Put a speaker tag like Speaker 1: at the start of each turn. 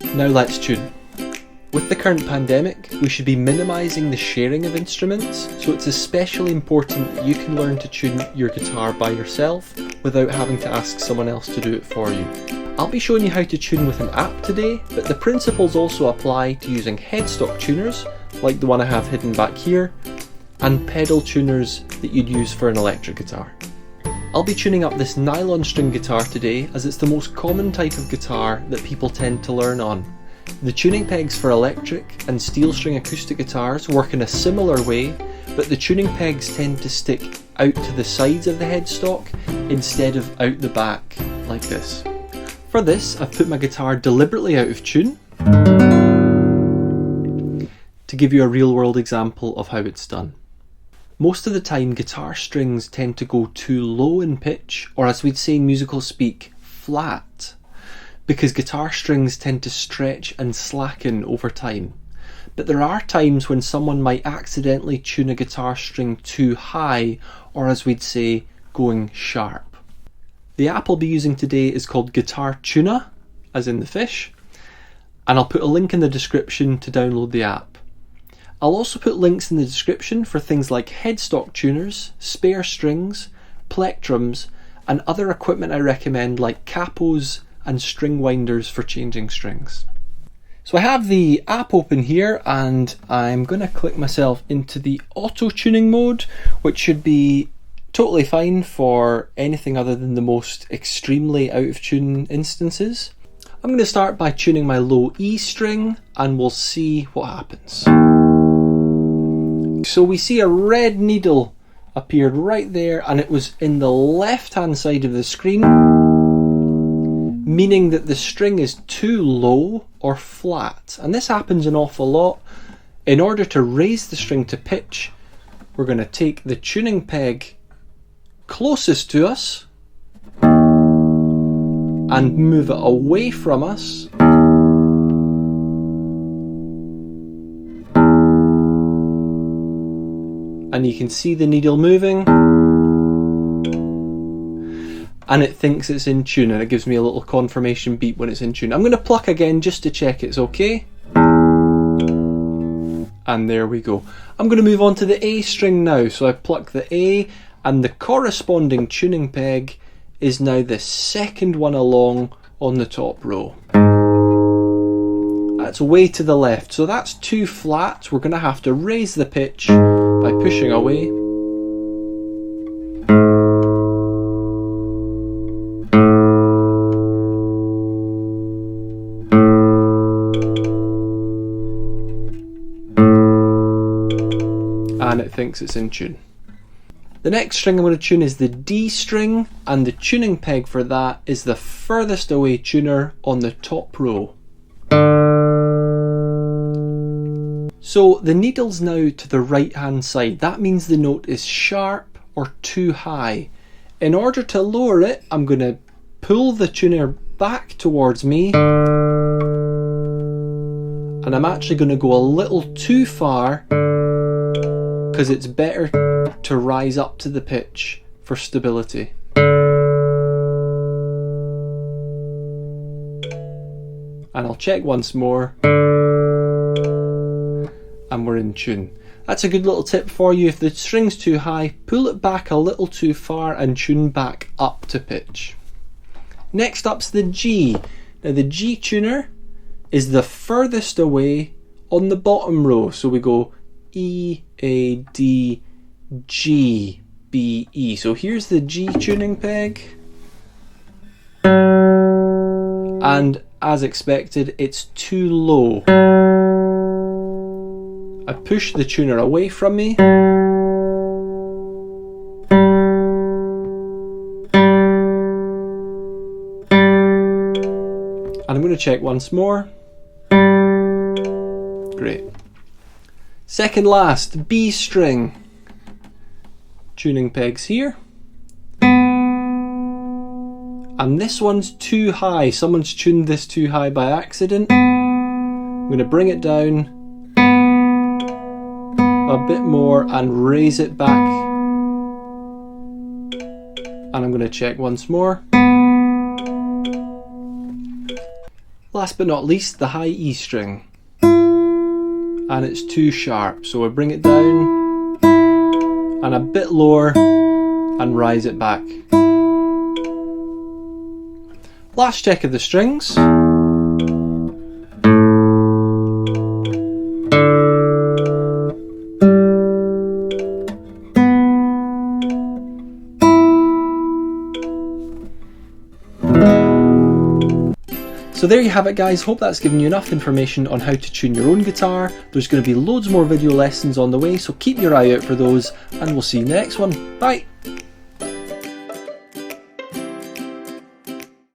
Speaker 1: Now let's tune. With the current pandemic, we should be minimising the sharing of instruments, so it's especially important that you can learn to tune your guitar by yourself without having to ask someone else to do it for you. I'll be showing you how to tune with an app today, but the principles also apply to using headstock tuners, like the one I have hidden back here, and pedal tuners that you'd use for an electric guitar. I'll be tuning up this nylon string guitar today as it's the most common type of guitar that people tend to learn on. The tuning pegs for electric and steel string acoustic guitars work in a similar way, but the tuning pegs tend to stick out to the sides of the headstock instead of out the back, like this. For this, I've put my guitar deliberately out of tune to give you a real-world example of how it's done. Most of the time, guitar strings tend to go too low in pitch, or as we'd say in musical speak, flat, because guitar strings tend to stretch and slacken over time. But there are times when someone might accidentally tune a guitar string too high, or as we'd say, going sharp. The app I'll be using today is called Guitar Tuna, as in the fish, and I'll put a link in the description to download the app. I'll also put links in the description for things like headstock tuners, spare strings, plectrums, and other equipment I recommend like capos and string winders for changing strings. So I have the app open here and I'm going to click myself into the auto tuning mode, which should be totally fine for anything other than the most extremely out of tune instances. I'm going to start by tuning my low E string and we'll see what happens. So we see a red needle appeared right there and it was in the left hand side of the screen, meaning that the string is too low or flat, and this happens an awful lot. In order to raise the string to pitch, we're going to take the tuning peg closest to us and move it away from us, and you can see the needle moving, and it thinks it's in tune, and it gives me a little confirmation beep when it's in tune. I'm going to pluck again just to check it's okay. And there we go. I'm going to move on to the A string now. So I pluck the A, and the corresponding tuning peg is now the second one along on the top row. That's way to the left, so that's too flat. We're going to have to raise the pitch by pushing away. And it thinks it's in tune. The next string I'm going to tune is the D string, and the tuning peg for that is the furthest away tuner on the top row. So the needle's now to the right hand side. That means the note is sharp or too high. In order to lower it, I'm going to pull the tuner back towards me, and I'm actually going to go a little too far because it's better to rise up to the pitch for stability. And I'll check once more, and we're in tune. That's a good little tip for you. If the string's too high, pull it back a little too far and tune back up to pitch. Next up's the G. Now the G tuner is the furthest away on the bottom row. So we go E, A, D, G, B, E. So here's the G tuning peg. And as expected, it's too low. I push the tuner away from me. And I'm going to check once more. Great. Second last, B string. Tuning pegs here. And this one's too high. Someone's tuned this too high by accident. I'm going to bring it down a bit more and raise it back. And I'm going to check once more. Last but not least, the high E string. And it's too sharp, so we bring it down and a bit lower and rise it back. Last check of the strings. So there you have it guys, hope that's given you enough information on how to tune your own guitar. There's going to be loads more video lessons on the way, so keep your eye out for those, and we'll see you in the next one. Bye!